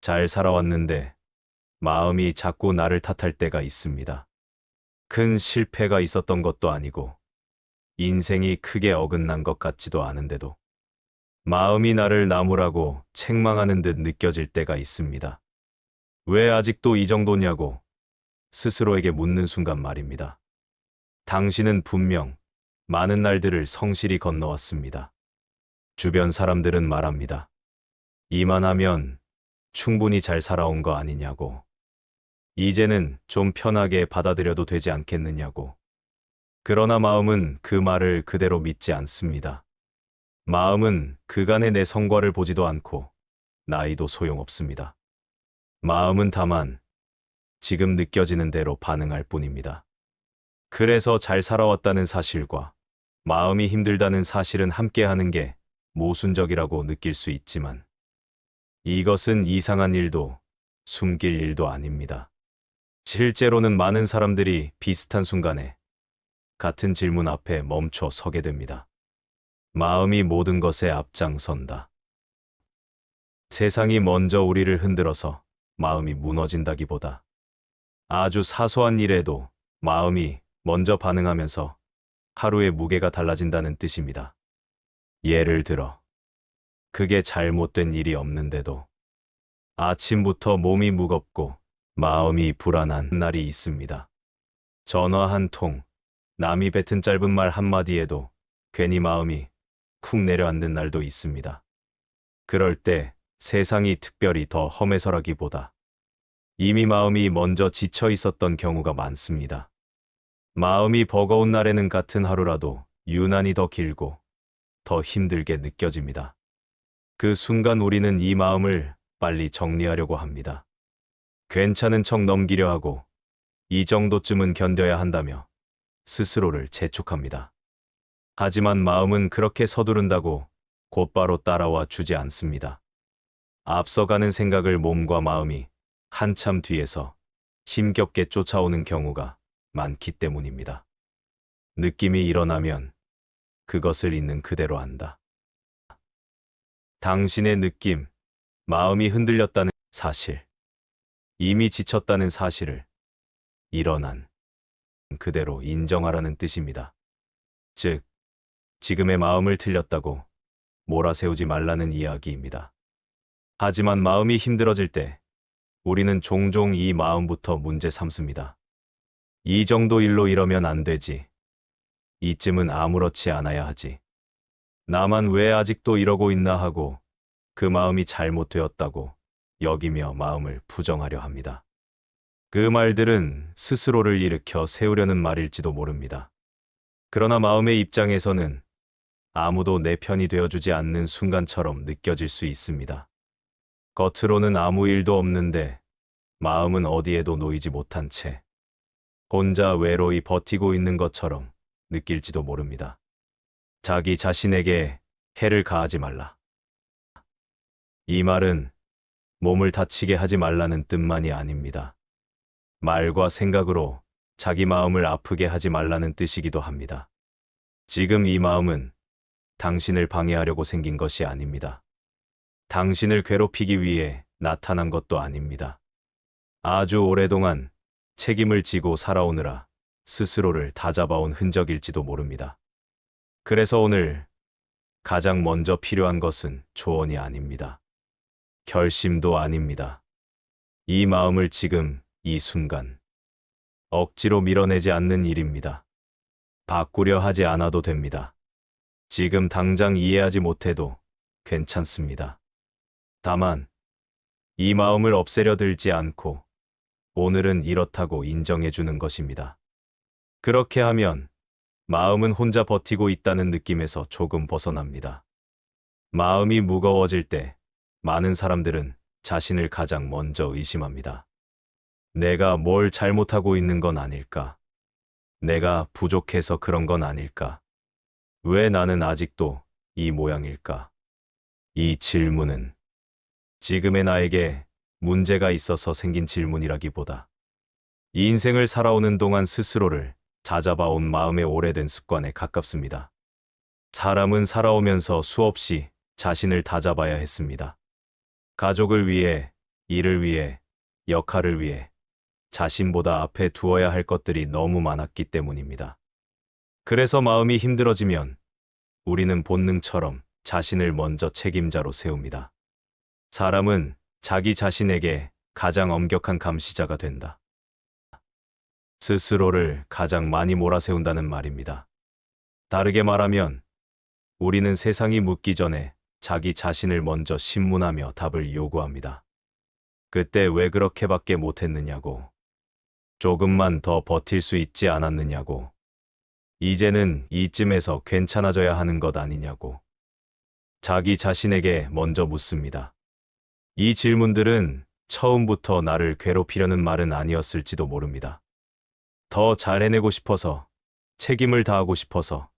잘 살아왔는데 마음이 자꾸 나를 탓할 때가 있습니다. 큰 실패가 있었던 것도 아니고 인생이 크게 어긋난 것 같지도 않은데도 마음이 나를 나무라고 책망하는 듯 느껴질 때가 있습니다. 왜 아직도 이 정도냐고 스스로에게 묻는 순간 말입니다. 당신은 분명 많은 날들을 성실히 건너왔습니다. 주변 사람들은 말합니다. 이만하면 충분히 잘 살아온 거 아니냐고. 이제는 좀 편하게 받아들여도 되지 않겠느냐고. 그러나 마음은 그 말을 그대로 믿지 않습니다. 마음은 그간의 내 성과를 보지도 않고 나이도 소용없습니다. 마음은 다만 지금 느껴지는 대로 반응할 뿐입니다. 그래서 잘 살아왔다는 사실과 마음이 힘들다는 사실은 함께하는 게 모순적이라고 느낄 수 있지만 이것은 이상한 일도 숨길 일도 아닙니다. 실제로는 많은 사람들이 비슷한 순간에 같은 질문 앞에 멈춰 서게 됩니다. 마음이 모든 것에 앞장선다. 세상이 먼저 우리를 흔들어서 마음이 무너진다기보다 아주 사소한 일에도 마음이 먼저 반응하면서 하루의 무게가 달라진다는 뜻입니다. 예를 들어, 그게 잘못된 일이 없는데도 아침부터 몸이 무겁고 마음이 불안한 날이 있습니다. 전화 한 통, 남이 뱉은 짧은 말 한마디에도 괜히 마음이 쿵 내려앉는 날도 있습니다. 그럴 때 세상이 특별히 더 험해서라기보다 이미 마음이 먼저 지쳐 있었던 경우가 많습니다. 마음이 버거운 날에는 같은 하루라도 유난히 더 길고 더 힘들게 느껴집니다. 그 순간 우리는 이 마음을 빨리 정리하려고 합니다. 괜찮은 척 넘기려 하고 이 정도쯤은 견뎌야 한다며 스스로를 재촉합니다. 하지만 마음은 그렇게 서두른다고 곧바로 따라와 주지 않습니다. 앞서가는 생각을 몸과 마음이 한참 뒤에서 힘겹게 쫓아오는 경우가 많기 때문입니다. 느낌이 일어나면 그것을 있는 그대로 한다. 당신의 느낌, 마음이 흔들렸다는 사실, 이미 지쳤다는 사실을 일어난 그대로 인정하라는 뜻입니다. 즉, 지금의 마음을 틀렸다고 몰아세우지 말라는 이야기입니다. 하지만 마음이 힘들어질 때 우리는 종종 이 마음부터 문제 삼습니다. 이 정도 일로 이러면 안 되지. 이쯤은 아무렇지 않아야 하지. 나만 왜 아직도 이러고 있나 하고 그 마음이 잘못되었다고 여기며 마음을 부정하려 합니다. 그 말들은 스스로를 일으켜 세우려는 말일지도 모릅니다. 그러나 마음의 입장에서는 아무도 내 편이 되어주지 않는 순간처럼 느껴질 수 있습니다. 겉으로는 아무 일도 없는데 마음은 어디에도 놓이지 못한 채 혼자 외로이 버티고 있는 것처럼 느낄지도 모릅니다. 자기 자신에게 해를 가하지 말라. 이 말은 몸을 다치게 하지 말라는 뜻만이 아닙니다. 말과 생각으로 자기 마음을 아프게 하지 말라는 뜻이기도 합니다. 지금 이 마음은 당신을 방해하려고 생긴 것이 아닙니다. 당신을 괴롭히기 위해 나타난 것도 아닙니다. 아주 오랫동안 책임을 지고 살아오느라 스스로를 다잡아온 흔적일지도 모릅니다. 그래서 오늘 가장 먼저 필요한 것은 조언이 아닙니다. 결심도 아닙니다. 이 마음을 지금 이 순간 억지로 밀어내지 않는 일입니다. 바꾸려 하지 않아도 됩니다. 지금 당장 이해하지 못해도 괜찮습니다. 다만 이 마음을 없애려 들지 않고 오늘은 이렇다고 인정해 주는 것입니다. 그렇게 하면 마음은 혼자 버티고 있다는 느낌에서 조금 벗어납니다. 마음이 무거워질 때 많은 사람들은 자신을 가장 먼저 의심합니다. 내가 뭘 잘못하고 있는 건 아닐까? 내가 부족해서 그런 건 아닐까? 왜 나는 아직도 이 모양일까? 이 질문은 지금의 나에게 문제가 있어서 생긴 질문이라기보다 이 인생을 살아오는 동안 스스로를 다잡아온 마음의 오래된 습관에 가깝습니다. 사람은 살아오면서 수없이 자신을 다잡아야 했습니다. 가족을 위해, 일을 위해, 역할을 위해 자신보다 앞에 두어야 할 것들이 너무 많았기 때문입니다. 그래서 마음이 힘들어지면 우리는 본능처럼 자신을 먼저 책임자로 세웁니다. 사람은 자기 자신에게 가장 엄격한 감시자가 된다. 스스로를 가장 많이 몰아세운다는 말입니다. 다르게 말하면 우리는 세상이 묻기 전에 자기 자신을 먼저 신문하며 답을 요구합니다. 그때 왜 그렇게밖에 못했느냐고, 조금만 더 버틸 수 있지 않았느냐고, 이제는 이쯤에서 괜찮아져야 하는 것 아니냐고, 자기 자신에게 먼저 묻습니다. 이 질문들은 처음부터 나를 괴롭히려는 말은 아니었을지도 모릅니다. 더 잘 해내고 싶어서, 책임을 다하고 싶어서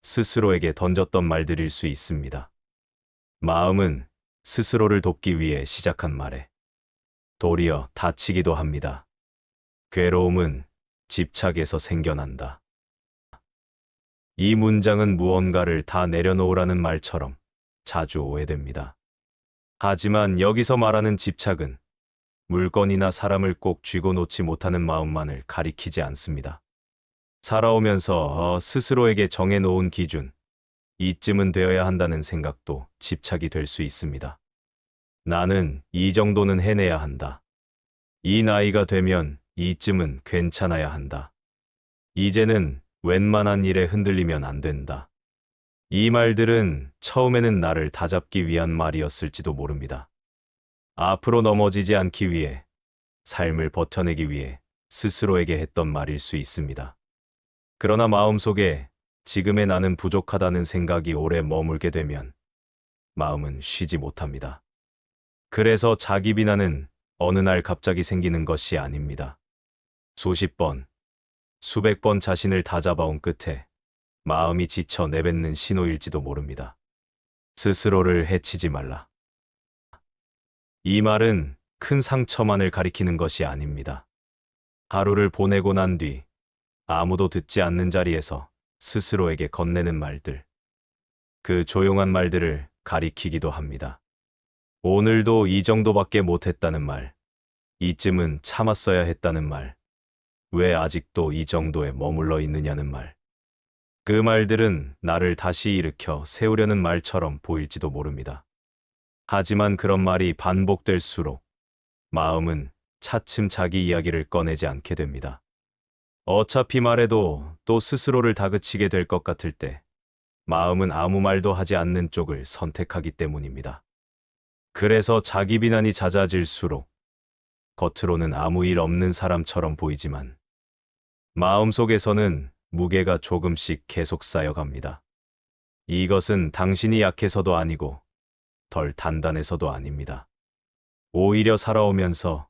스스로에게 던졌던 말들일 수 있습니다. 마음은 스스로를 돕기 위해 시작한 말에 도리어 다치기도 합니다. 괴로움은 집착에서 생겨난다. 이 문장은 무언가를 다 내려놓으라는 말처럼 자주 오해됩니다. 하지만 여기서 말하는 집착은 물건이나 사람을 꼭 쥐고 놓지 못하는 마음만을 가리키지 않습니다. 살아오면서 스스로에게 정해놓은 기준, 이쯤은 되어야 한다는 생각도 집착이 될 수 있습니다. 나는 이 정도는 해내야 한다. 이 나이가 되면 이쯤은 괜찮아야 한다. 이제는 웬만한 일에 흔들리면 안 된다. 이 말들은 처음에는 나를 다잡기 위한 말이었을지도 모릅니다. 앞으로 넘어지지 않기 위해, 삶을 버텨내기 위해 스스로에게 했던 말일 수 있습니다. 그러나 마음속에 지금의 나는 부족하다는 생각이 오래 머물게 되면 마음은 쉬지 못합니다. 그래서 자기 비난은 어느 날 갑자기 생기는 것이 아닙니다. 수십 번, 수백 번 자신을 다잡아온 끝에 마음이 지쳐 내뱉는 신호일지도 모릅니다. 스스로를 해치지 말라. 이 말은 큰 상처만을 가리키는 것이 아닙니다. 하루를 보내고 난 뒤 아무도 듣지 않는 자리에서 스스로에게 건네는 말들, 그 조용한 말들을 가리키기도 합니다. 오늘도 이 정도밖에 못했다는 말, 이쯤은 참았어야 했다는 말, 왜 아직도 이 정도에 머물러 있느냐는 말. 그 말들은 나를 다시 일으켜 세우려는 말처럼 보일지도 모릅니다. 하지만 그런 말이 반복될수록 마음은 차츰 자기 이야기를 꺼내지 않게 됩니다. 어차피 말해도 또 스스로를 다그치게 될 것 같을 때 마음은 아무 말도 하지 않는 쪽을 선택하기 때문입니다. 그래서 자기 비난이 잦아질수록 겉으로는 아무 일 없는 사람처럼 보이지만 마음속에서는 무게가 조금씩 계속 쌓여갑니다. 이것은 당신이 약해서도 아니고 덜 단단해서도 아닙니다. 오히려 살아오면서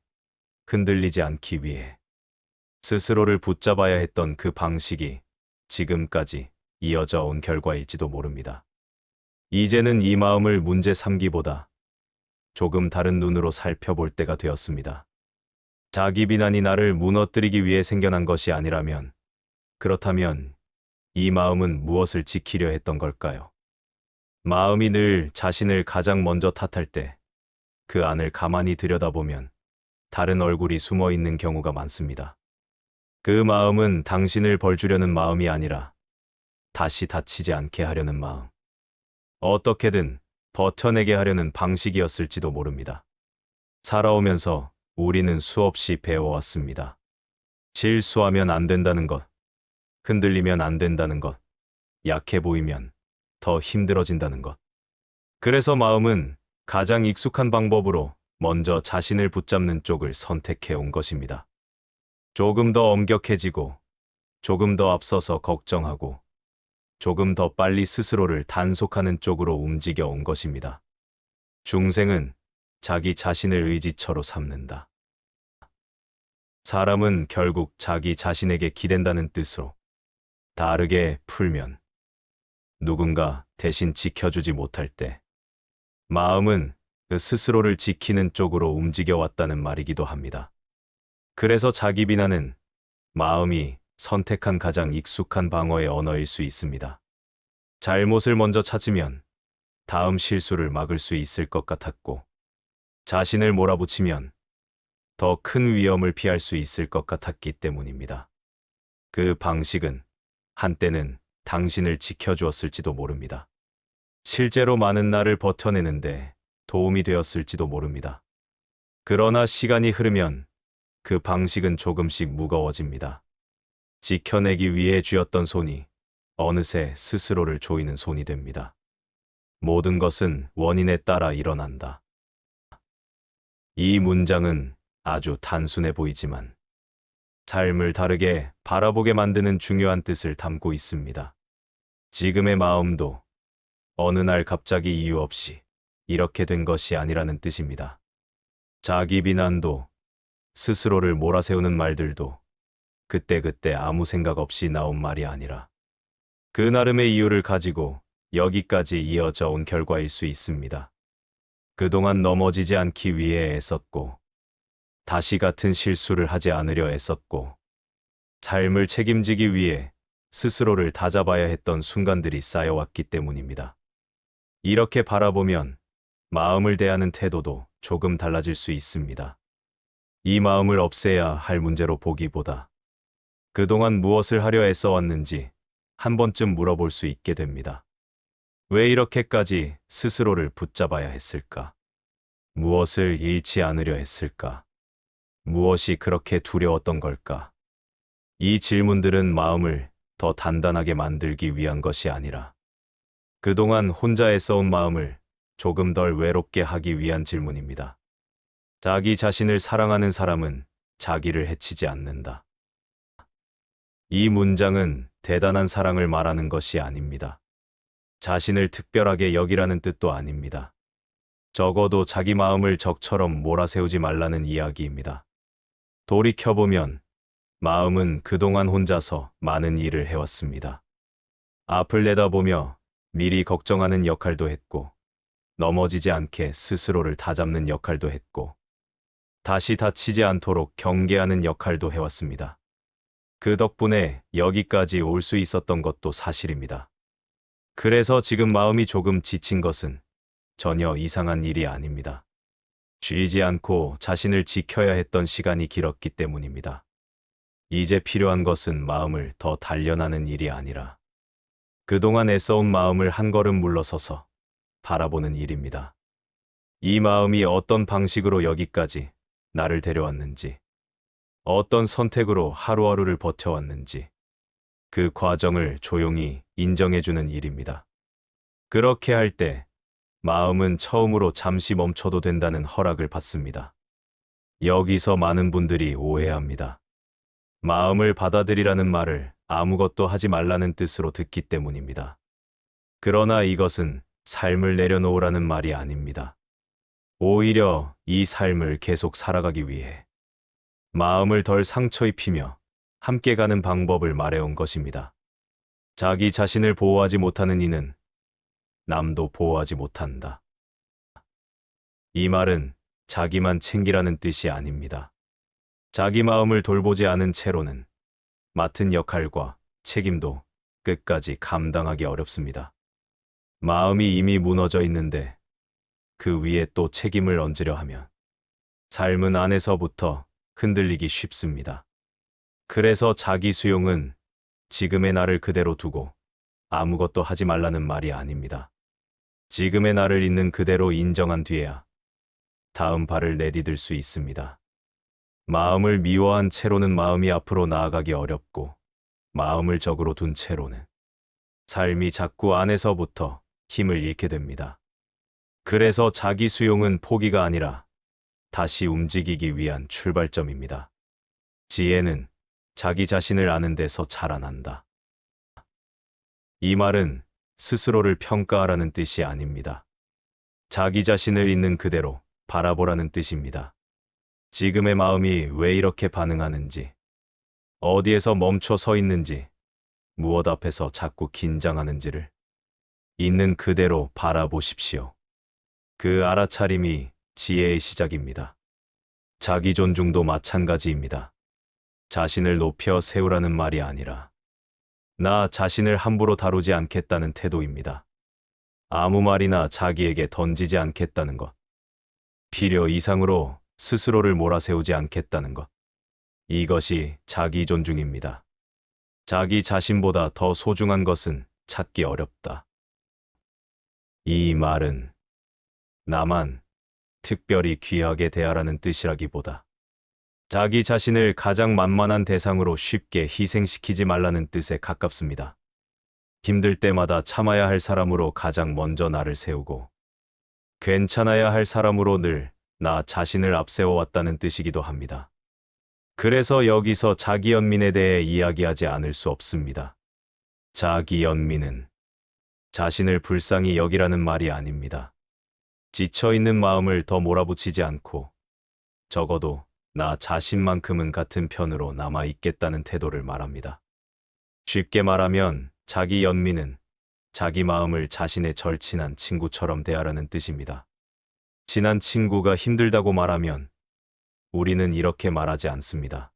흔들리지 않기 위해 스스로를 붙잡아야 했던 그 방식이 지금까지 이어져 온 결과일지도 모릅니다. 이제는 이 마음을 문제 삼기보다 조금 다른 눈으로 살펴볼 때가 되었습니다. 자기 비난이 나를 무너뜨리기 위해 생겨난 것이 아니라면, 그렇다면 이 마음은 무엇을 지키려 했던 걸까요? 마음이 늘 자신을 가장 먼저 탓할 때 그 안을 가만히 들여다보면 다른 얼굴이 숨어 있는 경우가 많습니다. 그 마음은 당신을 벌주려는 마음이 아니라 다시 다치지 않게 하려는 마음. 어떻게든 버텨내게 하려는 방식이었을지도 모릅니다. 살아오면서 우리는 수없이 배워왔습니다. 실수하면 안 된다는 것, 흔들리면 안 된다는 것, 약해 보이면 더 힘들어진다는 것. 그래서 마음은 가장 익숙한 방법으로 먼저 자신을 붙잡는 쪽을 선택해 온 것입니다. 조금 더 엄격해지고, 조금 더 앞서서 걱정하고, 조금 더 빨리 스스로를 단속하는 쪽으로 움직여 온 것입니다. 중생은 자기 자신을 의지처로 삼는다. 사람은 결국 자기 자신에게 기댄다는 뜻으로 다르게 풀면 누군가 대신 지켜주지 못할 때 마음은 그 스스로를 지키는 쪽으로 움직여 왔다는 말이기도 합니다. 그래서 자기 비난은 마음이 선택한 가장 익숙한 방어의 언어일 수 있습니다. 잘못을 먼저 찾으면 다음 실수를 막을 수 있을 것 같았고, 자신을 몰아붙이면 더 큰 위험을 피할 수 있을 것 같았기 때문입니다. 그 방식은 한때는 당신을 지켜주었을지도 모릅니다. 실제로 많은 날을 버텨내는데 도움이 되었을지도 모릅니다. 그러나 시간이 흐르면 그 방식은 조금씩 무거워집니다. 지켜내기 위해 쥐었던 손이 어느새 스스로를 조이는 손이 됩니다. 모든 것은 원인에 따라 일어난다. 이 문장은 아주 단순해 보이지만 삶을 다르게 바라보게 만드는 중요한 뜻을 담고 있습니다. 지금의 마음도 어느 날 갑자기 이유 없이 이렇게 된 것이 아니라는 뜻입니다. 자기 비난도 스스로를 몰아세우는 말들도 그때그때 아무 생각 없이 나온 말이 아니라 그 나름의 이유를 가지고 여기까지 이어져 온 결과일 수 있습니다. 그동안 넘어지지 않기 위해 애썼고 다시 같은 실수를 하지 않으려 애썼고 삶을 책임지기 위해 스스로를 다잡아야 했던 순간들이 쌓여왔기 때문입니다. 이렇게 바라보면 마음을 대하는 태도도 조금 달라질 수 있습니다. 이 마음을 없애야 할 문제로 보기보다 그동안 무엇을 하려 애써왔는지 한 번쯤 물어볼 수 있게 됩니다. 왜 이렇게까지 스스로를 붙잡아야 했을까? 무엇을 잃지 않으려 했을까? 무엇이 그렇게 두려웠던 걸까? 이 질문들은 마음을 더 단단하게 만들기 위한 것이 아니라 그동안 혼자 애써온 마음을 조금 덜 외롭게 하기 위한 질문입니다. 자기 자신을 사랑하는 사람은 자기를 해치지 않는다. 이 문장은 대단한 사랑을 말하는 것이 아닙니다. 자신을 특별하게 여기라는 뜻도 아닙니다. 적어도 자기 마음을 적처럼 몰아세우지 말라는 이야기입니다. 돌이켜보면 마음은 그동안 혼자서 많은 일을 해왔습니다. 앞을 내다보며 미리 걱정하는 역할도 했고, 넘어지지 않게 스스로를 다잡는 역할도 했고, 다시 다치지 않도록 경계하는 역할도 해왔습니다. 그 덕분에 여기까지 올 수 있었던 것도 사실입니다. 그래서 지금 마음이 조금 지친 것은 전혀 이상한 일이 아닙니다. 쉬지 않고 자신을 지켜야 했던 시간이 길었기 때문입니다. 이제 필요한 것은 마음을 더 단련하는 일이 아니라 그동안 애써온 마음을 한 걸음 물러서서 바라보는 일입니다. 이 마음이 어떤 방식으로 여기까지 나를 데려왔는지, 어떤 선택으로 하루하루를 버텨왔는지, 그 과정을 조용히 인정해주는 일입니다. 그렇게 할 때 마음은 처음으로 잠시 멈춰도 된다는 허락을 받습니다. 여기서 많은 분들이 오해합니다. 마음을 받아들이라는 말을 아무것도 하지 말라는 뜻으로 듣기 때문입니다. 그러나 이것은 삶을 내려놓으라는 말이 아닙니다. 오히려 이 삶을 계속 살아가기 위해 마음을 덜 상처 입히며 함께 가는 방법을 말해온 것입니다. 자기 자신을 보호하지 못하는 이는 남도 보호하지 못한다. 이 말은 자기만 챙기라는 뜻이 아닙니다. 자기 마음을 돌보지 않은 채로는 맡은 역할과 책임도 끝까지 감당하기 어렵습니다. 마음이 이미 무너져 있는데 그 위에 또 책임을 얹으려 하면 삶은 안에서부터 흔들리기 쉽습니다. 그래서 자기 수용은 지금의 나를 그대로 두고 아무것도 하지 말라는 말이 아닙니다. 지금의 나를 있는 그대로 인정한 뒤에야 다음 발을 내디딜 수 있습니다. 마음을 미워한 채로는 마음이 앞으로 나아가기 어렵고, 마음을 적으로 둔 채로는 삶이 자꾸 안에서부터 힘을 잃게 됩니다. 그래서 자기 수용은 포기가 아니라 다시 움직이기 위한 출발점입니다. 지혜는 자기 자신을 아는 데서 자라난다. 이 말은 스스로를 평가하라는 뜻이 아닙니다. 자기 자신을 있는 그대로 바라보라는 뜻입니다. 지금의 마음이 왜 이렇게 반응하는지, 어디에서 멈춰 서 있는지, 무엇 앞에서 자꾸 긴장하는지를 있는 그대로 바라보십시오. 그 알아차림이 지혜의 시작입니다. 자기 존중도 마찬가지입니다. 자신을 높여 세우라는 말이 아니라 나 자신을 함부로 다루지 않겠다는 태도입니다. 아무 말이나 자기에게 던지지 않겠다는 것. 필요 이상으로 스스로를 몰아세우지 않겠다는 것. 이것이 자기 존중입니다. 자기 자신보다 더 소중한 것은 찾기 어렵다. 이 말은 나만 특별히 귀하게 대하라는 뜻이라기보다 자기 자신을 가장 만만한 대상으로 쉽게 희생시키지 말라는 뜻에 가깝습니다. 힘들 때마다 참아야 할 사람으로 가장 먼저 나를 세우고 괜찮아야 할 사람으로 늘 나 자신을 앞세워왔다는 뜻이기도 합니다. 그래서 여기서 자기 연민에 대해 이야기하지 않을 수 없습니다. 자기 연민은 자신을 불쌍히 여기라는 말이 아닙니다. 지쳐있는 마음을 더 몰아붙이지 않고 적어도 나 자신만큼은 같은 편으로 남아있겠다는 태도를 말합니다. 쉽게 말하면 자기 연민은 자기 마음을 자신의 절친한 친구처럼 대하라는 뜻입니다. 친한 친구가 힘들다고 말하면 우리는 이렇게 말하지 않습니다.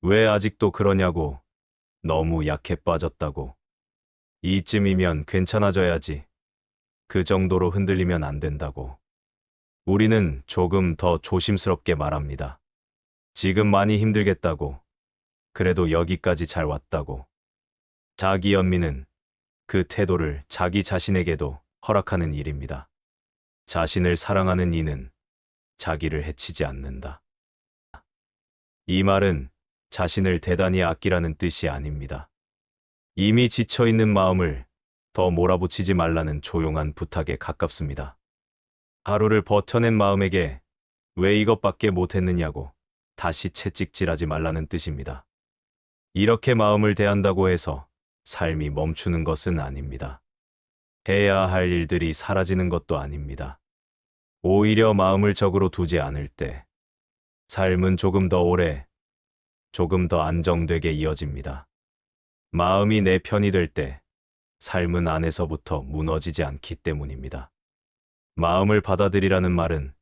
왜 아직도 그러냐고, 너무 약해 빠졌다고, 이쯤이면 괜찮아져야지, 그 정도로 흔들리면 안 된다고. 우리는 조금 더 조심스럽게 말합니다. 지금 많이 힘들겠다고, 그래도 여기까지 잘 왔다고. 자기 연민은 그 태도를 자기 자신에게도 허락하는 일입니다. 자신을 사랑하는 이는 자기를 해치지 않는다. 이 말은 자신을 대단히 아끼라는 뜻이 아닙니다. 이미 지쳐있는 마음을 더 몰아붙이지 말라는 조용한 부탁에 가깝습니다. 하루를 버텨낸 마음에게 왜 이것밖에 못했느냐고 다시 채찍질하지 말라는 뜻입니다. 이렇게 마음을 대한다고 해서 삶이 멈추는 것은 아닙니다. 해야 할 일들이 사라지는 것도 아닙니다. 오히려 마음을 적으로 두지 않을 때 삶은 조금 더 오래, 조금 더 안정되게 이어집니다. 마음이 내 편이 될 때 삶은 안에서부터 무너지지 않기 때문입니다. 마음을 받아들이라는 말은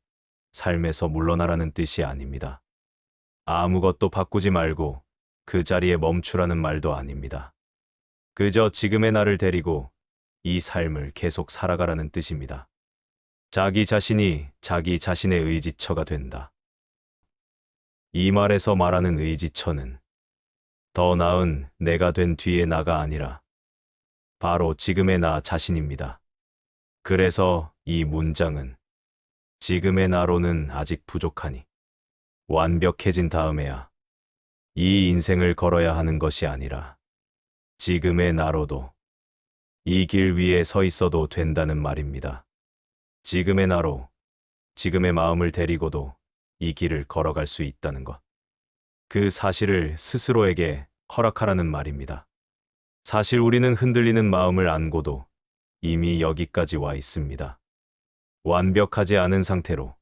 삶에서 물러나라는 뜻이 아닙니다. 아무것도 바꾸지 말고 그 자리에 멈추라는 말도 아닙니다. 그저 지금의 나를 데리고 이 삶을 계속 살아가라는 뜻입니다. 자기 자신이 자기 자신의 의지처가 된다. 이 말에서 말하는 의지처는 더 나은 내가 된 뒤의 나가 아니라 바로 지금의 나 자신입니다. 그래서 이 문장은 지금의 나로는 아직 부족하니 완벽해진 다음에야 이 인생을 걸어야 하는 것이 아니라 지금의 나로도 이 길 위에 서 있어도 된다는 말입니다. 지금의 나로, 지금의 마음을 데리고도 이 길을 걸어갈 수 있다는 것. 그 사실을 스스로에게 허락하라는 말입니다. 사실 우리는 흔들리는 마음을 안고도 이미 여기까지 와 있습니다. 완벽하지 않은 상태로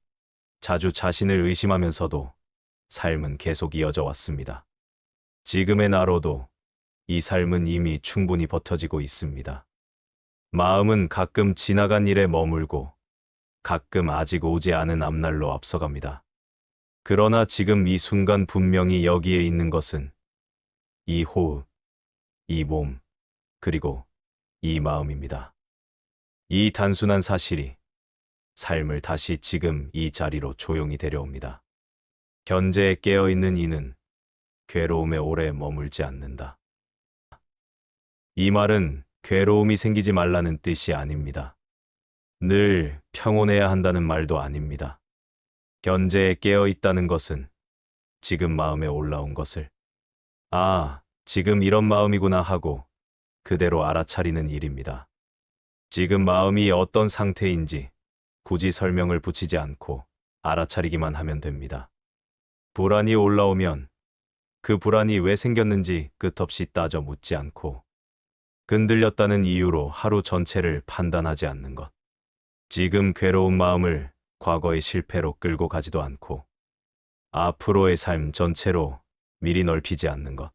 자주 자신을 의심하면서도 삶은 계속 이어져 왔습니다. 지금의 나로도 이 삶은 이미 충분히 버텨지고 있습니다. 마음은 가끔 지나간 일에 머물고 가끔 아직 오지 않은 앞날로 앞서갑니다. 그러나 지금 이 순간 분명히 여기에 있는 것은 이 호흡, 이 몸, 그리고 이 마음입니다. 이 단순한 사실이 삶을 다시 지금 이 자리로 조용히 데려옵니다. 현재에 깨어있는 이는 괴로움에 오래 머물지 않는다. 이 말은 괴로움이 생기지 말라는 뜻이 아닙니다. 늘 평온해야 한다는 말도 아닙니다. 현재에 깨어있다는 것은 지금 마음에 올라온 것을 지금 이런 마음이구나 하고 그대로 알아차리는 일입니다. 지금 마음이 어떤 상태인지 굳이 설명을 붙이지 않고 알아차리기만 하면 됩니다. 불안이 올라오면 그 불안이 왜 생겼는지 끝없이 따져 묻지 않고 흔들렸다는 이유로 하루 전체를 판단하지 않는 것. 지금 괴로운 마음을 과거의 실패로 끌고 가지도 않고 앞으로의 삶 전체로 미리 넓히지 않는 것.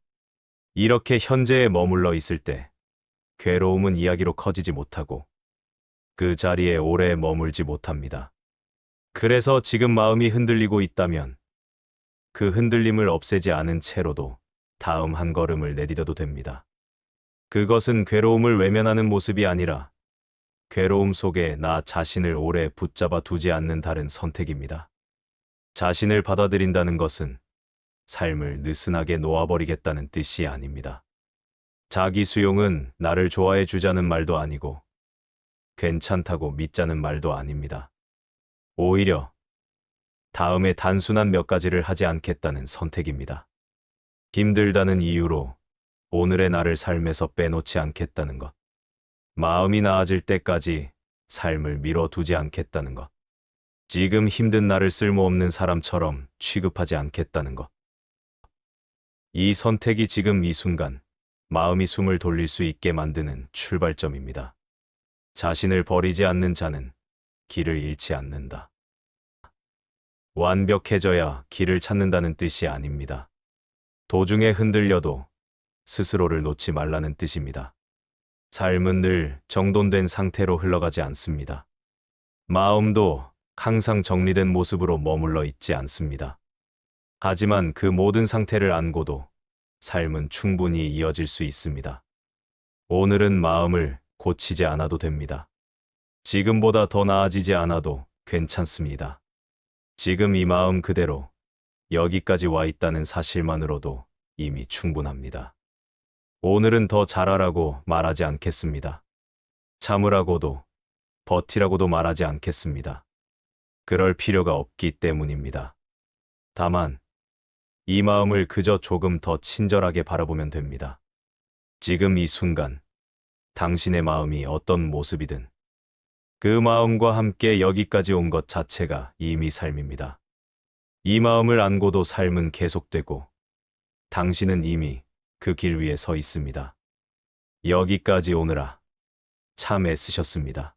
이렇게 현재에 머물러 있을 때 괴로움은 이야기로 커지지 못하고 그 자리에 오래 머물지 못합니다. 그래서 지금 마음이 흔들리고 있다면 그 흔들림을 없애지 않은 채로도 다음 한 걸음을 내디뎌도 됩니다. 그것은 괴로움을 외면하는 모습이 아니라 괴로움 속에 나 자신을 오래 붙잡아 두지 않는 다른 선택입니다. 자신을 받아들인다는 것은 삶을 느슨하게 놓아버리겠다는 뜻이 아닙니다. 자기 수용은 나를 좋아해 주자는 말도 아니고 괜찮다고 믿자는 말도 아닙니다. 오히려 다음에 단순한 몇 가지를 하지 않겠다는 선택입니다. 힘들다는 이유로 오늘의 나를 삶에서 빼놓지 않겠다는 것. 마음이 나아질 때까지 삶을 미뤄두지 않겠다는 것. 지금 힘든 나를 쓸모없는 사람처럼 취급하지 않겠다는 것. 이 선택이 지금 이 순간 마음이 숨을 돌릴 수 있게 만드는 출발점입니다. 자신을 버리지 않는 자는 길을 잃지 않는다. 완벽해져야 길을 찾는다는 뜻이 아닙니다. 도중에 흔들려도 스스로를 놓지 말라는 뜻입니다. 삶은 늘 정돈된 상태로 흘러가지 않습니다. 마음도 항상 정리된 모습으로 머물러 있지 않습니다. 하지만 그 모든 상태를 안고도 삶은 충분히 이어질 수 있습니다. 오늘은 마음을 고치지 않아도 됩니다. 지금보다 더 나아지지 않아도 괜찮습니다. 지금 이 마음 그대로 여기까지 와 있다는 사실만으로도 이미 충분합니다. 오늘은 더 잘하라고 말하지 않겠습니다. 참으라고도 버티라고도 말하지 않겠습니다. 그럴 필요가 없기 때문입니다. 다만 이 마음을 그저 조금 더 친절하게 바라보면 됩니다. 지금 이 순간 당신의 마음이 어떤 모습이든 그 마음과 함께 여기까지 온 것 자체가 이미 삶입니다. 이 마음을 안고도 삶은 계속되고 당신은 이미 그 길 위에 서 있습니다. 여기까지 오느라 참 애쓰셨습니다.